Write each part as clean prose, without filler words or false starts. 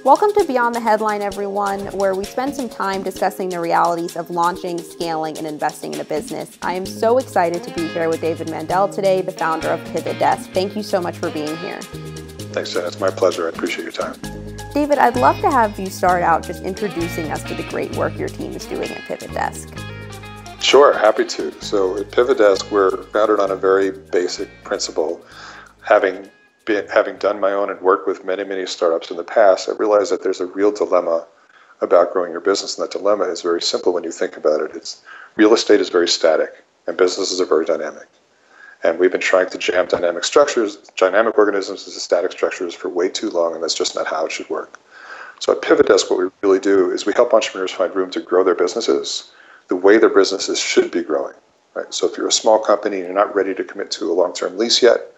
Welcome to Beyond the Headline, everyone, where we spend some time discussing the realities of launching, scaling, and investing in a business. I am so excited to be here with David Mandell today, the founder of PivotDesk. Thank you so much for being here. Thanks, Jenna. It's my pleasure. I appreciate your time. David, I'd love to have you start out just introducing us to the great work your team is doing at PivotDesk. Sure, happy to. So at PivotDesk, we're founded on a very basic principle. Having done my own and worked with many startups in the past, I realized that there's a real dilemma about growing your business, and that dilemma is very simple when you think about it. It's real estate is very static, and businesses are very dynamic. And we've been trying to jam dynamic organisms into static structures for way too long, and that's just not how it should work. So at PivotDesk, what we really do is we help entrepreneurs find room to grow their businesses the way their businesses should be growing. Right? So if you're a small company and you're not ready to commit to a long-term lease yet,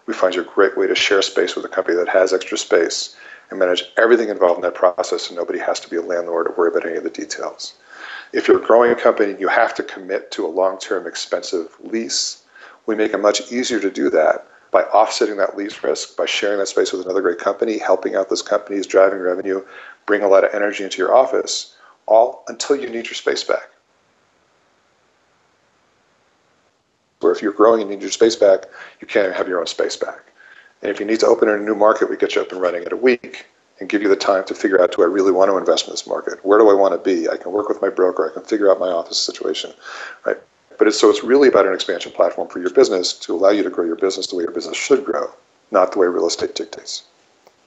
we find you a great way to share space with a company that has extra space and manage everything involved in that process, so nobody has to be a landlord or worry about any of the details. If you're a growing company and you have to commit to a long-term expensive lease, we make it much easier to do that by offsetting that lease risk, by sharing that space with another great company, helping out those companies, driving revenue, bring a lot of energy into your office, all until you need your space back. Where if you're growing and need your space back, you can't have your own space back. And if you need to open in a new market, we get you up and running in a week and give you the time to figure out, do I really want to invest in this market? Where do I want to be? I can work with my broker. I can figure out my office situation, right? But it's really about an expansion platform for your business to allow you to grow your business the way your business should grow, not the way real estate dictates.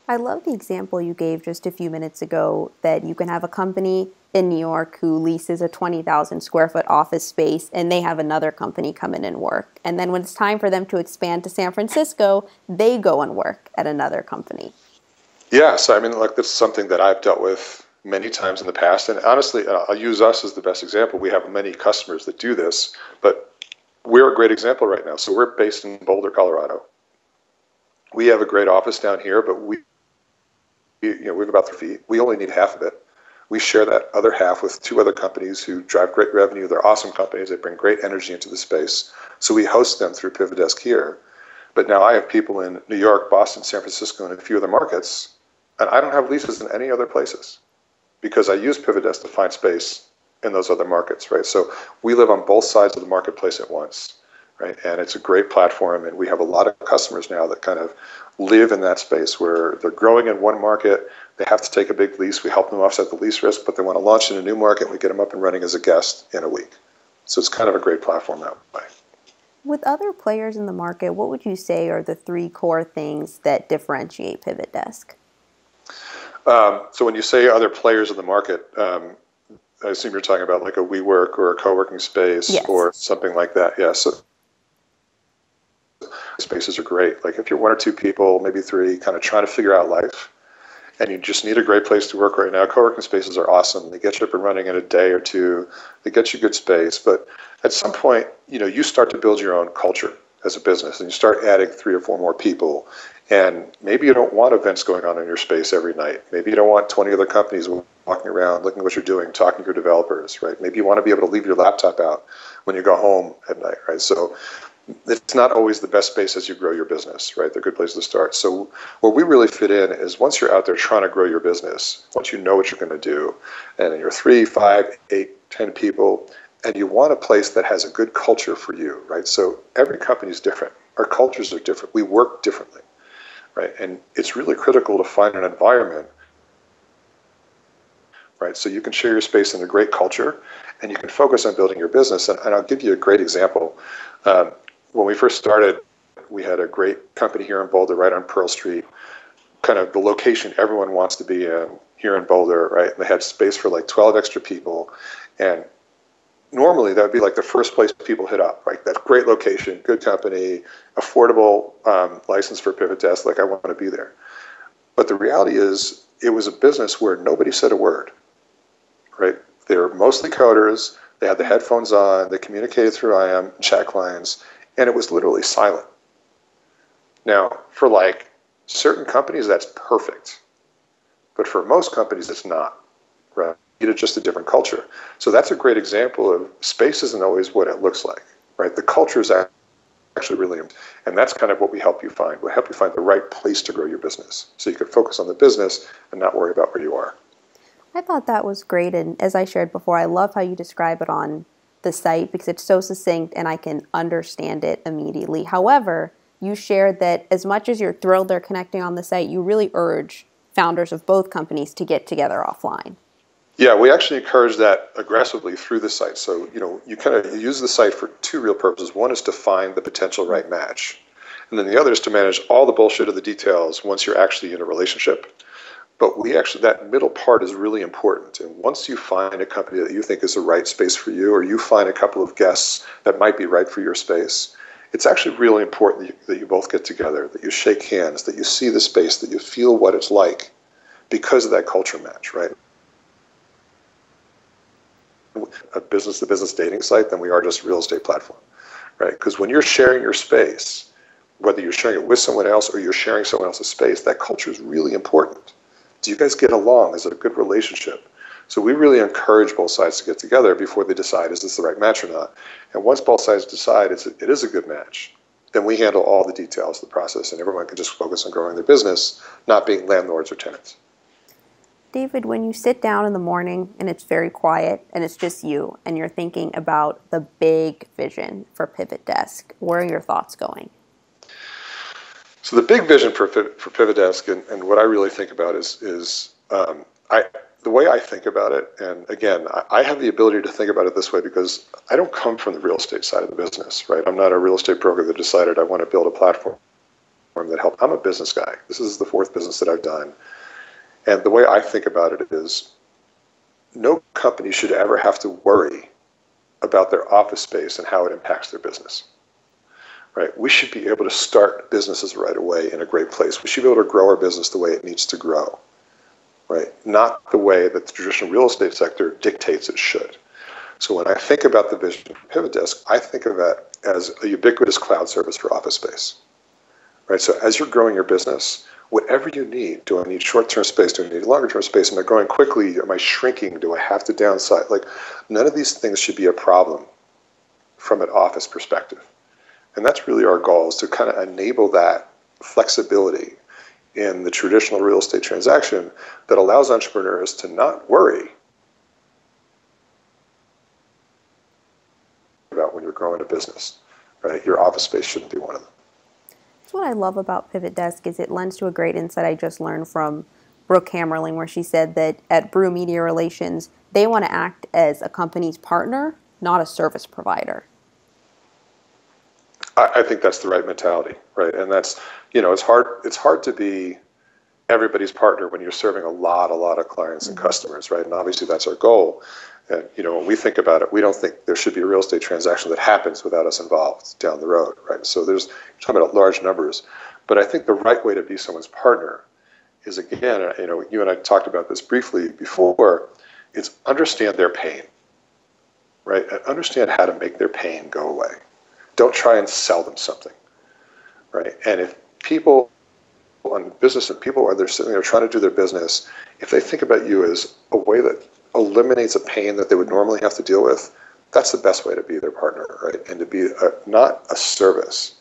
I love the example you gave just a few minutes ago that you can have a company in New York who leases a 20,000 square foot office space, and they have another company come in and work. And then when it's time for them to expand to San Francisco, they go and work at another company. Yes, I mean, like, this is something that I've dealt with many times in the past. And honestly, I'll use us as the best example. We have many customers that do this, but we're a great example right now. So we're based in Boulder, Colorado. We have a great office down here, but we have about 3 feet. We only need half of it. We share that other half with 2 other companies who drive great revenue. They're awesome companies. They bring great energy into the space. So we host them through PivotDesk here. But now I have people in New York, Boston, San Francisco, and a few other markets, and I don't have leases in any other places because I use PivotDesk to find space in those other markets, right? So we live on both sides of the marketplace at once, right? And it's a great platform, and we have a lot of customers now that kind of live in that space where they're growing in one market. They have to take a big lease. We help them offset the lease risk, but they want to launch in a new market. We get them up and running as a guest in a week. So it's kind of a great platform that way. With other players in the market, what would you say are the 3 core things that differentiate PivotDesk? So when you say other players in the market, I assume you're talking about like a WeWork or a co-working space. Yes. Or something like that. Yeah. So spaces are great. Like if you're 1 or 2 people, maybe 3, kind of trying to figure out life, and you just need a great place to work right now, co-working spaces are awesome. They get you up and running in a day or 2. They get you good space. But at some point, you start to build your own culture as a business, and you start adding 3 or 4 more people. And maybe you don't want events going on in your space every night. Maybe you don't want 20 other companies walking around, looking at what you're doing, talking to your developers, right? Maybe you want to be able to leave your laptop out when you go home at night, right? So it's not always the best space as you grow your business, right? They're good places to start. So where we really fit in is once you're out there trying to grow your business, once you know what you're going to do, and you're 3, 5, 8, 10 people, and you want a place that has a good culture for you, right? So every company is different. Our cultures are different. We work differently, right? And it's really critical to find an environment, right? So you can share your space in a great culture, and you can focus on building your business. And I'll give you a great example. When we first started, we had a great company here in Boulder, right on Pearl Street, kind of the location everyone wants to be in here in Boulder, right? And they had space for like 12 extra people. And normally that would be like the first place people hit up, right? That great location, good company, affordable license for PivotDesk, like I want to be there. But the reality is it was a business where nobody said a word, right? They were mostly coders. They had the headphones on. They communicated through IM chat clients, and it was literally silent. Now, for like certain companies, that's perfect. But for most companies, it's not, right? It's just a different culture. So that's a great example of space isn't always what it looks like, right? The culture is actually actually really, and that's kind of what we help you find. We help you find the right place to grow your business so you can focus on the business and not worry about where you are. I thought that was great. And as I shared before, I love how you describe it on the site because it's so succinct and I can understand it immediately. However, you shared that as much as you're thrilled they're connecting on the site, you really urge founders of both companies to get together offline. Yeah, we actually encourage that aggressively through the site. So, you kind of use the site for two real purposes. One is to find the potential right match. And then the other is to manage all the bullshit of the details once you're actually in a relationship. But that middle part is really important. And once you find a company that you think is the right space for you, or you find a couple of guests that might be right for your space, it's actually really important that you both get together, that you shake hands, that you see the space, that you feel what it's like because of that culture match, right? A business-to-business dating site than we are just a real estate platform, right? Because when you're sharing your space, whether you're sharing it with someone else or you're sharing someone else's space, that culture is really important. Do you guys get along? Is it a good relationship? So we really encourage both sides to get together before they decide, is this the right match or not? And once both sides decide it is a good match, then we handle all the details of the process and everyone can just focus on growing their business, not being landlords or tenants. David, when you sit down in the morning and it's very quiet and it's just you and you're thinking about the big vision for PivotDesk, where are your thoughts going? So the big vision for PivotDesk and what I really think about is the way I think about it, and again, I have the ability to think about it this way because I don't come from the real estate side of the business, right? I'm not a real estate broker that decided I want to build a platform that helps. I'm a business guy. This is the fourth business that I've done. And the way I think about it is no company should ever have to worry about their office space and how it impacts their business. Right? We should be able to start businesses right away in a great place. We should be able to grow our business the way it needs to grow, right? Not the way that the traditional real estate sector dictates it should. So when I think about the vision for PivotDesk, I think of that as a ubiquitous cloud service for office space, right? So as you're growing your business, whatever you need, do I need short-term space? Do I need longer-term space? Am I growing quickly? Am I shrinking? Do I have to downsize? Like, none of these things should be a problem from an office perspective. And that's really our goal, is to kind of enable that flexibility in the traditional real estate transaction that allows entrepreneurs to not worry about when you're growing a business, right? Your office space shouldn't be one of them. That's what I love about PivotDesk is it lends to a great insight I just learned from Brooke Hammerling, where she said that at Brew Media Relations, they want to act as a company's partner, not a service provider. I think that's the right mentality, right? And that's, it's hard to be everybody's partner when you're serving a lot of clients and customers, right? And obviously that's our goal. And, when we think about it, we don't think there should be a real estate transaction that happens without us involved down the road, right? So you're talking about large numbers. But I think the right way to be someone's partner is, again, you and I talked about this briefly before, it's understand their pain, right? And understand how to make their pain go away. Don't try and sell them something, right? And if people on business and people are sitting there trying to do their business, if they think about you as a way that eliminates a pain that they would normally have to deal with, that's the best way to be their partner, right? And to be not a service,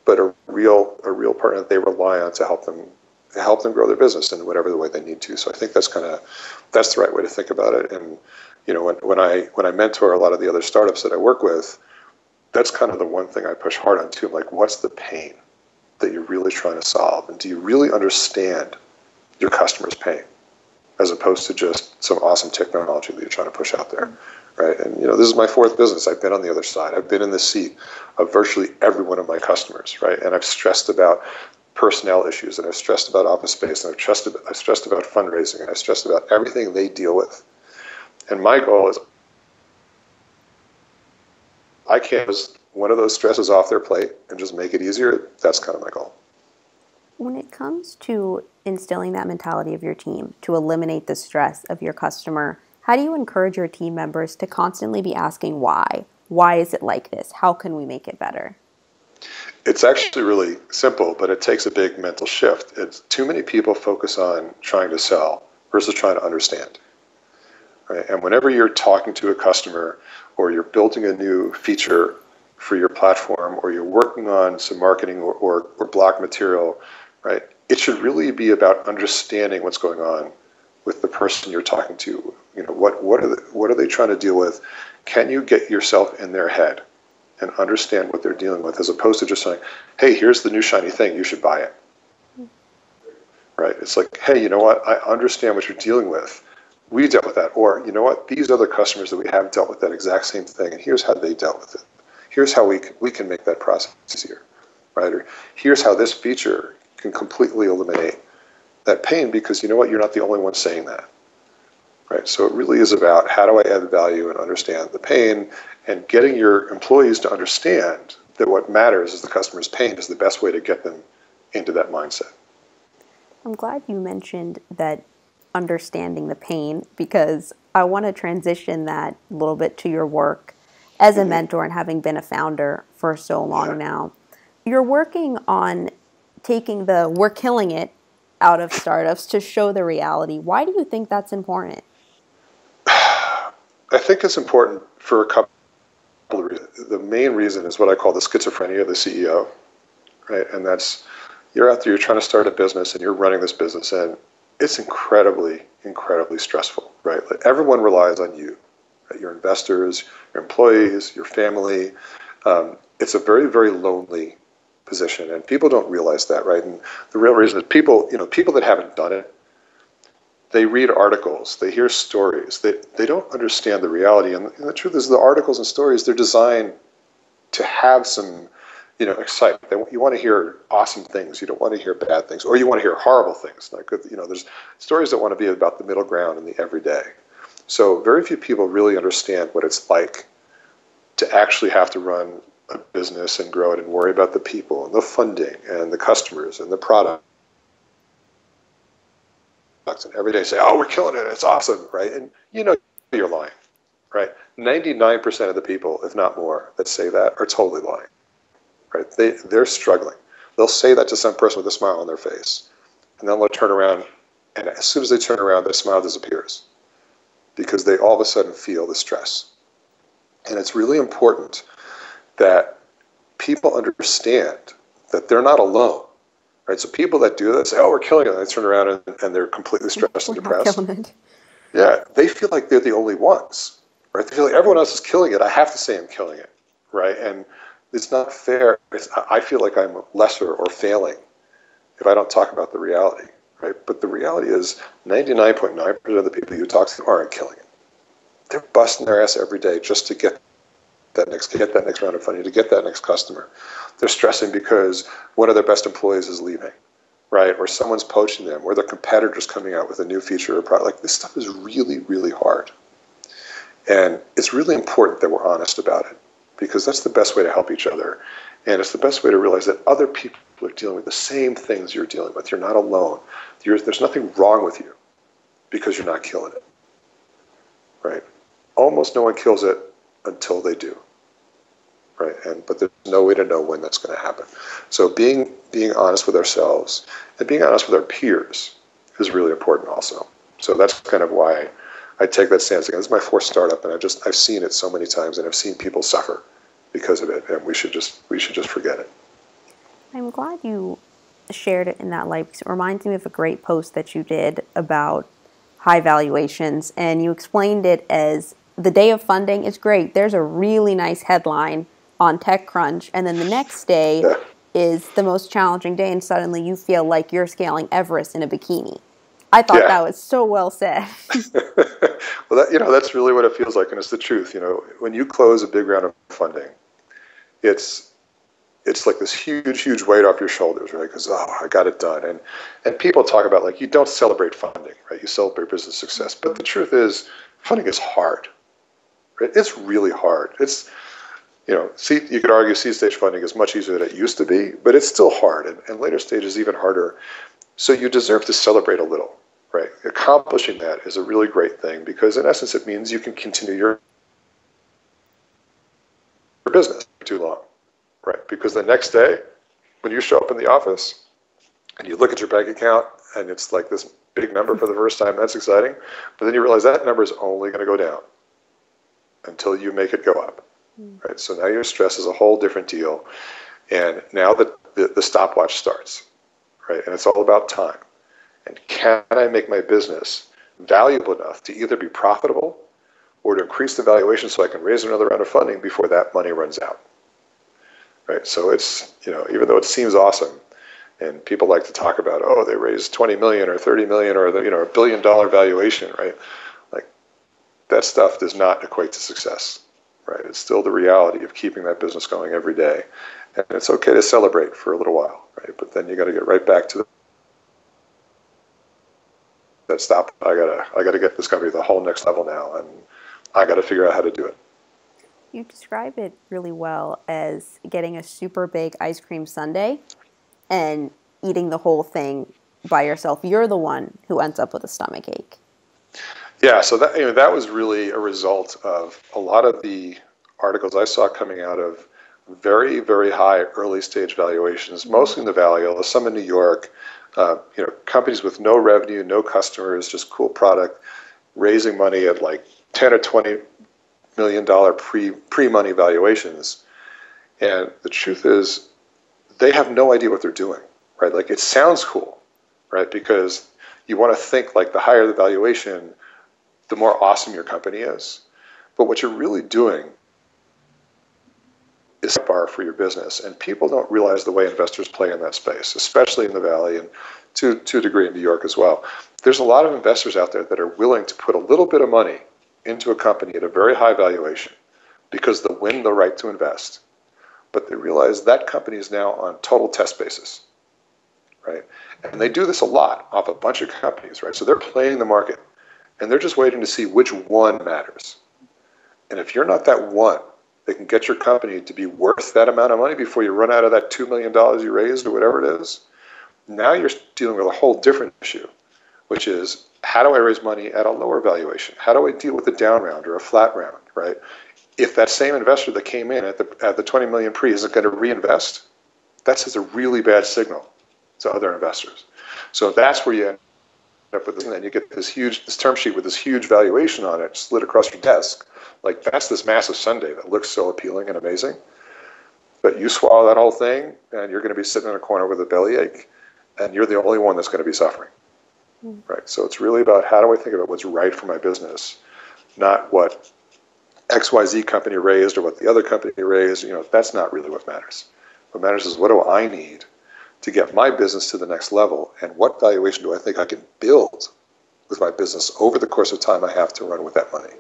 but a real partner that they rely on to help them grow their business in whatever the way they need to. So I think that's the right way to think about it. And when I mentor a lot of the other startups that I work with, that's kind of the one thing I push hard on too. I'm like, what's the pain that you're really trying to solve? And do you really understand your customer's pain as opposed to just some awesome technology that you're trying to push out there, right? And, this is my fourth business. I've been on the other side. I've been in the seat of virtually every one of my customers, right? And I've stressed about personnel issues, and I've stressed about office space, and I've stressed about fundraising, and I've stressed about everything they deal with. And my goal is I can't just one of those stresses off their plate and just make it easier. That's kind of my goal. When it comes to instilling that mentality of your team to eliminate the stress of your customer, how do you encourage your team members to constantly be asking why? Why is it like this? How can we make it better? It's actually really simple, but it takes a big mental shift. It's too many people focus on trying to sell versus trying to understand. Right? And whenever you're talking to a customer or you're building a new feature for your platform, or you're working on some marketing or block material, right? It should really be about understanding what's going on with the person you're talking to. You know, what are they trying to deal with? Can you get yourself in their head and understand what they're dealing with, as opposed to just saying, hey, here's the new shiny thing, you should buy it. Right? It's like, hey, you know what? I understand what you're dealing with. We dealt with that. Or, you know what? These other customers that we have dealt with that exact same thing, and here's how they dealt with it. Here's how we can make that process easier. Right? Or here's how this feature can completely eliminate that pain, because you know what? You're not the only one saying that. Right? So it really is about, how do I add value and understand the pain, and getting your employees to understand that what matters is the customer's pain is the best way to get them into that mindset. I'm glad you mentioned that, understanding the pain, because I want to transition that a little bit to your work as a mentor and having been a founder for so long now. You're working on taking the "we're killing it" out of startups to show the reality. Why do you think that's important? I think it's important for a couple of reasons. The main reason is what I call the schizophrenia of the CEO, right? And that's, you're out there, you're trying to start a business, and you're running this business, and it's incredibly, incredibly stressful, right? Like, everyone relies on you, right? Your investors, your employees, your family. It's a very, very lonely position, and people don't realize that, right? And the real reason is people that haven't done it, they read articles, they hear stories, they don't understand the reality. And the truth is, the articles and stories, they're designed to have some, excitement. You want to hear awesome things. You don't want to hear bad things, or you want to hear horrible things. Not good. There's stories that want to be about the middle ground and the everyday. So very few people really understand what it's like to actually have to run a business and grow it, and worry about the people and the funding and the customers and the product. And every day say, oh, we're killing it, it's awesome, right? And you're lying, right? 99% of the people, if not more, that say that are totally lying, right? They're struggling. They'll say that to some person with a smile on their face, and then they'll turn around, and as soon as they turn around, their smile disappears, because they all of a sudden feel the stress. And it's really important that people understand that they're not alone. Right, so people that do that say, oh, we're killing it, and they turn around and they're completely stressed and depressed. Yeah, they feel like they're the only ones, right? They feel like everyone else is killing it. I have to say I'm killing it, right? And it's not fair. I feel like I'm lesser or failing if I don't talk about the reality, right? But the reality is 99.9% of the people you talk to aren't killing it. They're busting their ass every day just to get that next round of funding, to get that next customer. They're stressing because one of their best employees is leaving, right? Or someone's poaching them, or their competitor's coming out with a new feature or product. Like, this stuff is really, really hard. And it's really important that we're honest about it, because that's the best way to help each other. And it's the best way to realize that other people are dealing with the same things you're dealing with. You're not alone. There's nothing wrong with you because you're not killing it, right? Almost no one kills it until they do, right? But there's no way to know when that's going to happen. So being honest with ourselves and being honest with our peers is really important also. So that's kind of why I take that stance. Again, this is my fourth startup, and I've seen it so many times, and I've seen people suffer because of it, and we should just forget it. I'm glad you shared it in that light, because it reminds me of a great post that you did about high valuations, and you explained it as, the day of funding is great. There's a really nice headline on TechCrunch, and then the next day is the most challenging day, and suddenly you feel like you're scaling Everest in a bikini. I thought that was so well said. Well, that's really what it feels like, and it's the truth. When you close a big round of funding, it's like this huge, huge weight off your shoulders, right? Because, I got it done. And people talk about, like, you don't celebrate funding, right? You celebrate business success. But the truth is, funding is hard. It's really hard. It's, you could argue seed stage funding is much easier than it used to be, but it's still hard, and later stage is even harder. So you deserve to celebrate a little, right? Accomplishing that is a really great thing, because in essence it means you can continue your business for too long, right? Because the next day, when you show up in the office and you look at your bank account and it's like this big number for the first time, that's exciting. But then you realize that number is only going to go down until you make it go up. right? So now your stress is a whole different deal. And now the stopwatch starts, right? And it's all about time. And can I make my business valuable enough to either be profitable or to increase the valuation so I can raise another round of funding before that money runs out, right? So it's, even though it seems awesome, and people like to talk about, oh, they raised 20 million or 30 million or $1 billion valuation, right? Like that stuff does not equate to success, right? It's still the reality of keeping that business going every day. And it's okay to celebrate for a little while, right? But then you got to get right back to that stop. I gotta get this company to the whole next level now, and I got to figure out how to do it. You describe it really well as getting a super big ice cream sundae and eating the whole thing by yourself. You're the one who ends up with a stomach ache. Yeah, so that was really a result of a lot of the articles I saw coming out of very, very high early stage valuations, mostly in the Valley, although some in New York. Companies with no revenue, no customers, just cool product, raising money at like $10 or $20 million pre-money valuations. And the truth is, they have no idea what they're doing, right? Like it sounds cool, right? Because you want to think like the higher the valuation, the more awesome your company is. But what you're really doing is a bar for your business. And people don't realize the way investors play in that space, especially in the Valley and to a degree in New York as well. There's a lot of investors out there that are willing to put a little bit of money into a company at a very high valuation because they'll win the right to invest. But they realize that company is now on total test basis, right? And they do this a lot off a bunch of companies, right? So they're playing the market and they're just waiting to see which one matters. And if you're not that one, they can get your company to be worth that amount of money before you run out of that $2 million you raised or whatever it is. Now you're dealing with a whole different issue, which is how do I raise money at a lower valuation? How do I deal with a down round or a flat round, right? If that same investor that came in at the 20 million pre isn't going to reinvest, that sends a really bad signal to other investors. So that's where you end up with this, and then you get this term sheet with this huge valuation on it slid across your desk. Like that's this massive sundae that looks so appealing and amazing. But you swallow that whole thing and you're going to be sitting in a corner with a bellyache and you're the only one that's going to be suffering. Right? So it's really about how do I think about what's right for my business, not what XYZ company raised or what the other company raised. That's not really what matters. What matters is what do I need to get my business to the next level, and what valuation do I think I can build with my business over the course of time I have to run with that money.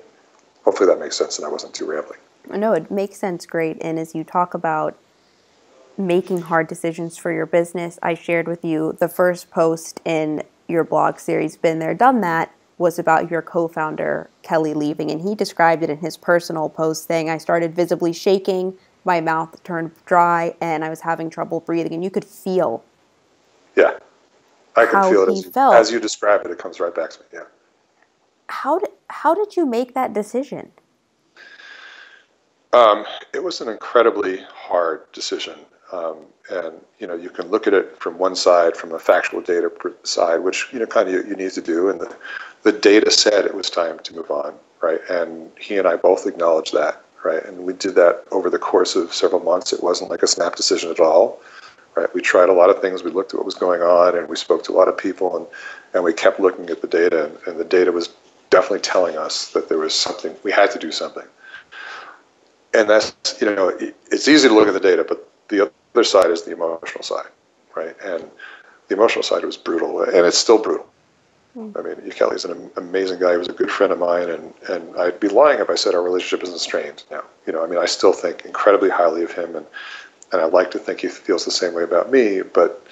Hopefully that makes sense and I wasn't too rambling. No, it makes sense great. And as you talk about making hard decisions for your business, I shared with you the first post in your blog series, Been There, Done That, was about your co-founder, Kelly, leaving. And he described it in his personal post saying, I started visibly shaking, my mouth turned dry, and I was having trouble breathing. And you could feel I can feel it as you describe it. It comes right back to me, yeah. How did you make that decision? It was an incredibly hard decision. And you can look at it from one side, from a factual data side, which you need to do. And the data said it was time to move on, right? And he and I both acknowledged that, right? And we did that over the course of several months. It wasn't like a snap decision at all, right? We tried a lot of things. We looked at what was going on, and we spoke to a lot of people, and we kept looking at the data, and the data was definitely telling us that there was something, we had to do something. And that's, it's easy to look at the data, but the other side is the emotional side, right? And the emotional side was brutal, and it's still brutal. I mean, Kelly's an amazing guy. He was a good friend of mine, and I'd be lying if I said our relationship isn't strained now. I still think incredibly highly of him, and I like to think he feels the same way about me, but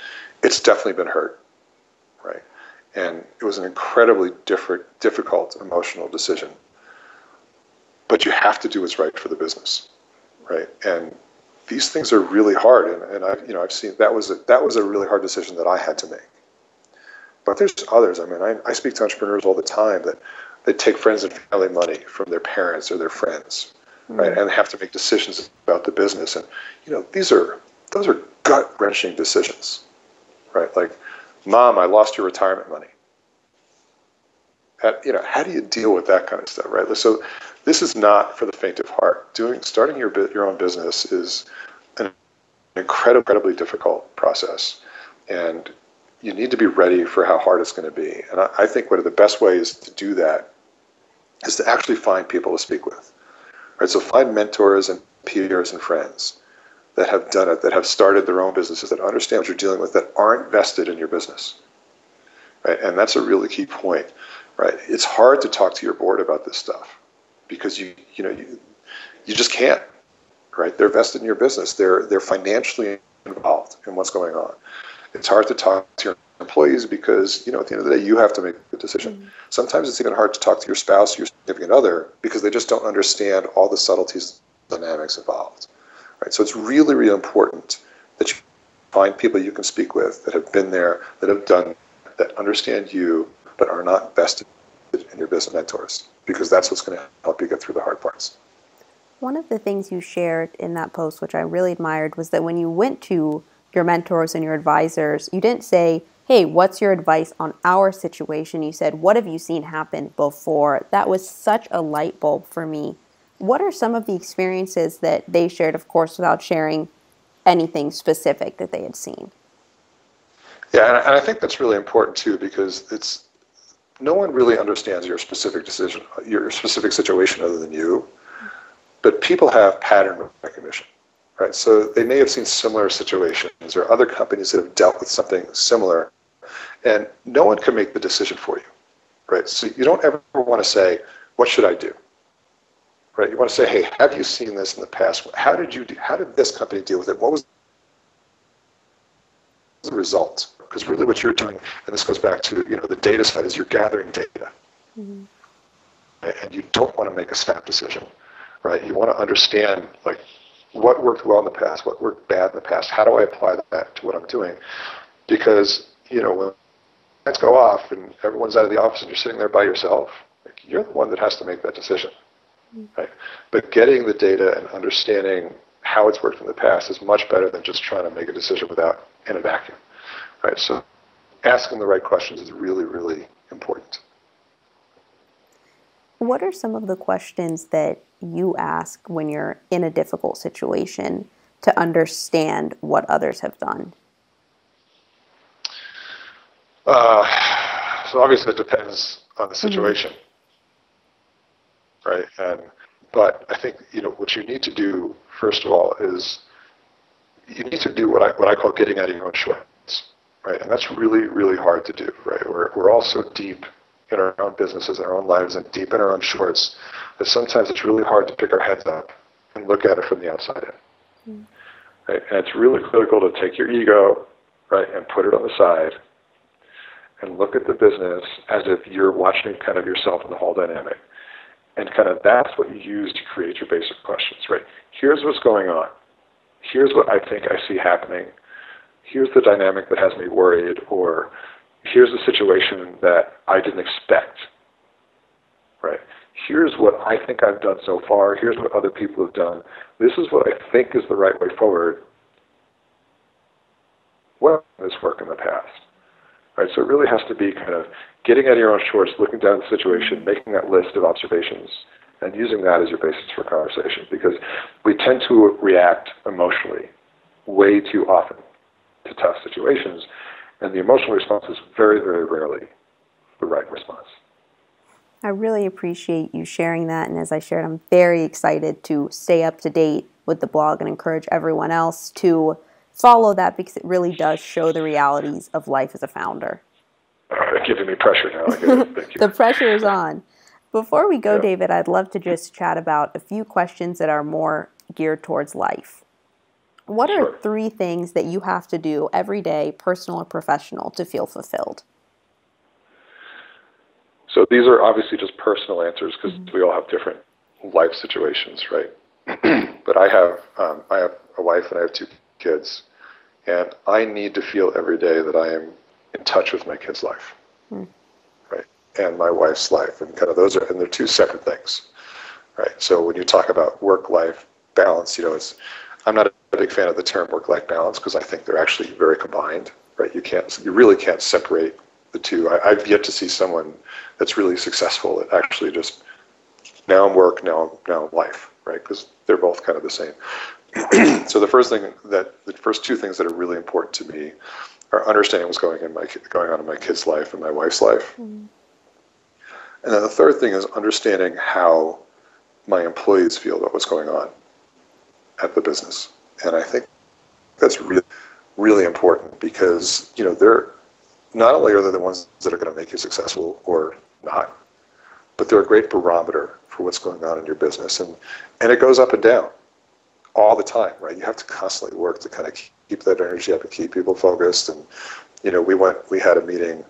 it's definitely been hurt, right? And it was an incredibly difficult emotional decision. But you have to do what's right for the business, right? And these things are really hard, and I've seen that was a really hard decision that I had to make. But there's others. I mean, I speak to entrepreneurs all the time that they take friends and family money from their parents or their friends, right? And they have to make decisions about the business, and those are gut-wrenching decisions, right? Like, Mom, I lost your retirement money. how do you deal with that kind of stuff, right? So this is not for the faint of heart. Starting your own business is an incredibly difficult process, and you need to be ready for how hard it's going to be. And I think one of the best ways to do that is to actually find people to speak with, right? So find mentors and peers and friends that have done it, that have started their own businesses, that understand what you're dealing with, that aren't vested in your business, right? And that's a really key point, right? It's hard to talk to your board about this stuff because you just can't, right? They're vested in your business. They're financially involved in what's going on. It's hard to talk to your employees because, at the end of the day, you have to make the decision. Mm-hmm. Sometimes it's even hard to talk to your spouse, your significant other, because they just don't understand all the subtleties, dynamics involved, right? So it's really, really important that you find people you can speak with that have been there, that have done, that understand you, but are not vested in your business mentors, because that's what's going to help you get through the hard parts. One of the things you shared in that post, which I really admired, was that when you went to your mentors and your advisors, you didn't say, hey, what's your advice on our situation? You said, what have you seen happen before? That was such a light bulb for me. What are some of the experiences that they shared, of course, without sharing anything specific that they had seen? Yeah, and I think that's really important too, because no one really understands your specific decision, your specific situation other than you, but people have pattern recognition. Right, so they may have seen similar situations or other companies that have dealt with something similar, and no one can make the decision for you, right? So you don't ever want to say, what should I do? Right, you want to say, hey, have you seen this in the past? How did this company deal with it? What was the result? Because really what you're doing, and this goes back to the data side, is you're gathering data. Mm-hmm. Right? And you don't want to make a snap decision, right? You want to understand, like, what worked well in the past, what worked bad in the past, how do I apply that to what I'm doing? Because, when lights go off and everyone's out of the office and you're sitting there by yourself, like, you're the one that has to make that decision, right? But getting the data and understanding how it's worked in the past is much better than just trying to make a decision in a vacuum, right? So asking the right questions is really, really important. What are some of the questions that you ask when you're in a difficult situation to understand what others have done? So obviously it depends on the situation, right? But I think what you need to do first of all is you need to do what I call getting out of your own shorts, right? And that's really, really hard to do, right? We're all so deep in our own businesses, our own lives, and deep in our own shorts, that sometimes it's really hard to pick our heads up and look at it from the outside in. Right? And it's really critical to take your ego, right, and put it on the side and look at the business as if you're watching kind of yourself in the whole dynamic. And kind of that's what you use to create your basic questions, right? Here's what's going on. Here's what I think I see happening. Here's the dynamic that has me worried, or here's the situation that I didn't expect, right? Here's what I think I've done so far. Here's what other people have done. This is what I think is the right way forward. What has worked in the past, right? So it really has to be kind of getting out of your own shorts, looking down at the situation, making that list of observations, and using that as your basis for conversation, because we tend to react emotionally way too often to tough situations. And the emotional response is very, very rarely the right response. I really appreciate you sharing that. And as I shared, I'm very excited to stay up to date with the blog and encourage everyone else to follow that, because it really does show the realities of life as a founder. Giving me pressure now. I get it. Thank you. The pressure is on. Before we go, David, I'd love to just chat about a few questions that are more geared towards life. What are 3 things that you have to do every day, personal or professional, to feel fulfilled? So these are obviously just personal answers, because we all have different life situations, right? But I have a wife and I have 2 kids, and I need to feel every day that I am in touch with my kids' life, right, and my wife's life, and kind of and they're 2 separate things, right? So when you talk about work-life balance, I'm not a big fan of the term work-life balance, because I think they're actually very combined, right? You really can't separate the two. I've yet to see someone that's really successful at actually just now I'm work, now I'm life, right? Because they're both kind of the same. So the first two things that are really important to me are understanding what's going on in my kid's life and my wife's life. Mm-hmm. And then the third thing is understanding how my employees feel about what's going on at the business. And I think that's really, really important because, they're not only are they the ones that are going to make you successful or not, but they're a great barometer for what's going on in your business. And it goes up and down all the time, right? You have to constantly work to kind of keep that energy up and keep people focused. And, we had a meeting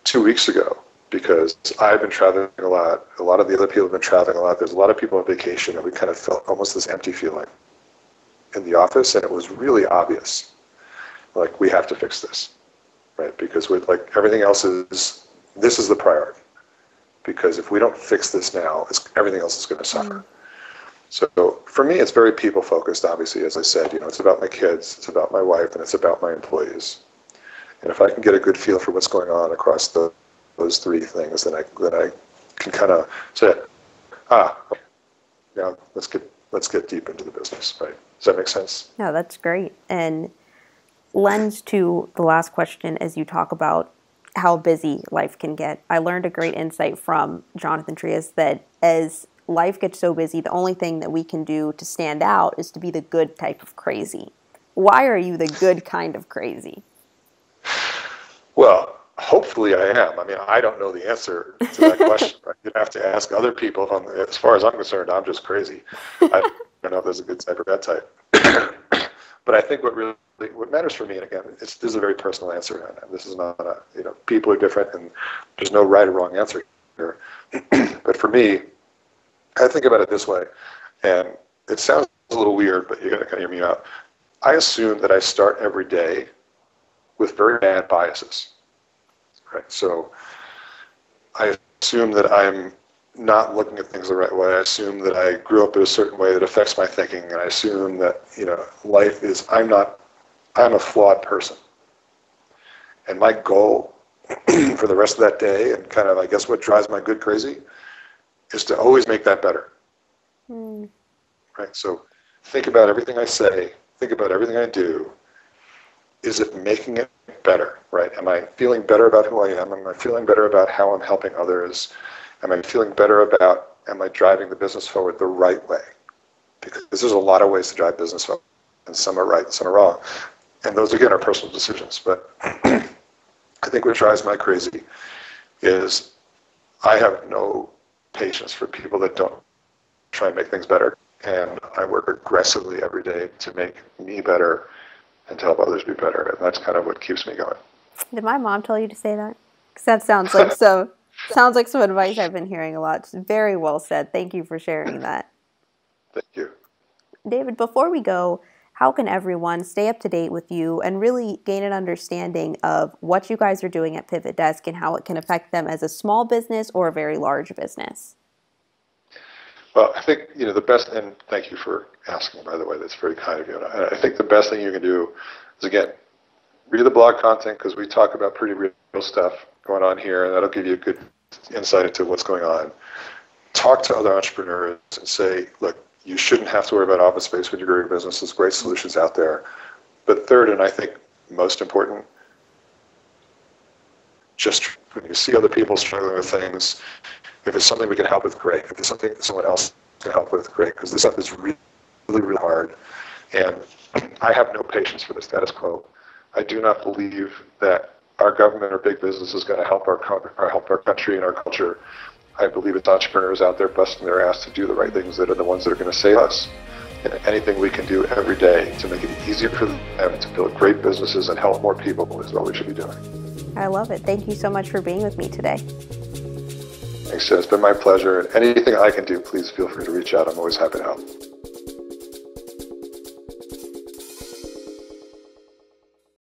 2 weeks ago because I've been traveling a lot. A lot of the other people have been traveling a lot. There's a lot of people on vacation, and we kind of felt almost this empty feeling in the office. And it was really obvious, like, we have to fix this, right? Because with everything else this is the priority. Because if we don't fix this now, everything else is going to suffer. Mm. So for me, it's very people focused. Obviously, as I said, it's about my kids, it's about my wife, and it's about my employees. And if I can get a good feel for what's going on across those three things, then I can kind of say, now let's get deep into the business, right? Does that make sense? No, that's great. And lends to the last question as you talk about how busy life can get. I learned a great insight from Jonathan Trias that as life gets so busy, the only thing that we can do to stand out is to be the good type of crazy. Why are you the good kind of crazy? Well, hopefully I am. I mean, I don't know the answer to that question. Right? You'd have to ask other people. As far as I'm concerned, I'm just crazy. I don't know if there's a good type or bad type. But I think what matters for me, and again, this is a very personal answer, and this is not people are different, and there's no right or wrong answer here. But for me, I think about it this way, and it sounds a little weird, but you got to kind of hear me out. I assume that I start every day with very bad biases, right? So I assume that I'm not looking at things the right way. I assume that I grew up in a certain way that affects my thinking, and I assume that life is I'm a flawed person, and my goal for the rest of that day, and kind of I guess what drives my good crazy, is to always make that better. Mm. Right? So think about everything I say, think about everything I do. Is it making it better, right? Am I feeling better about who I am? Am I feeling better about how I'm helping others? Am I feeling better about, am I driving the business forward the right way? Because there's a lot of ways to drive business forward, and some are right and some are wrong. And those, again, are personal decisions. But I think what drives my crazy is I have no patience for people that don't try and make things better. And I work aggressively every day to make me better and to help others be better. And that's kind of what keeps me going. Did my mom tell you to say that? Because that sounds like some advice I've been hearing a lot. It's very well said. Thank you for sharing that. Thank you. David, before we go, how can everyone stay up to date with you and really gain an understanding of what you guys are doing at PivotDesk and how it can affect them as a small business or a very large business? Well, I think, the best, and thank you for asking, by the way, that's very kind of you. And I think the best thing you can do is, again, read the blog content, because we talk about pretty real stuff going on here, and that'll give you a good insight into what's going on. Talk to other entrepreneurs and say, look, you shouldn't have to worry about office space when you grow your business. There's great solutions out there. But third, and I think most important, just when you see other people struggling with things, if it's something we can help with, great. If it's something that someone else can help with, great. Because this stuff is really, really hard. And I have no patience for the status quo. I do not believe that our government or big business is going to help our country and our culture. I believe it's entrepreneurs out there busting their ass to do the right things that are the ones that are going to save us. And anything we can do every day to make it easier for them to build great businesses and help more people is what we should be doing. I love it. Thank you so much for being with me today. Thanks, Jen. It's been my pleasure. And anything I can do, please feel free to reach out. I'm always happy to help.